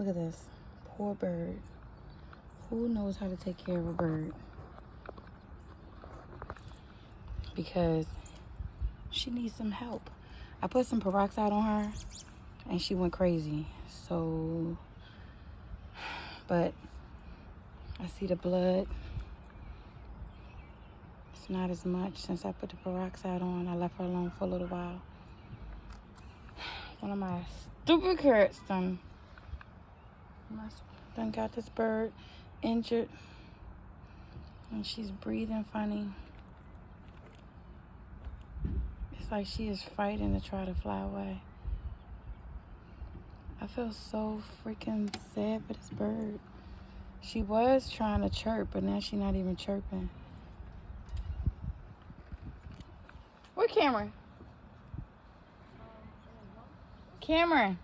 Look at this. Poor bird. Who knows how to take care of a bird? Because she needs some help. I put some peroxide on her and she went crazy. So, but I see the blood. It's not as much since I put the peroxide on. I left her alone for a little while. One of my stupid carrots done got this bird injured. And she's breathing funny. It's like she is fighting to try to fly away. I feel so freaking sad for this bird. She was trying to chirp, but now she's not even chirping. Where Cameron? Cameron.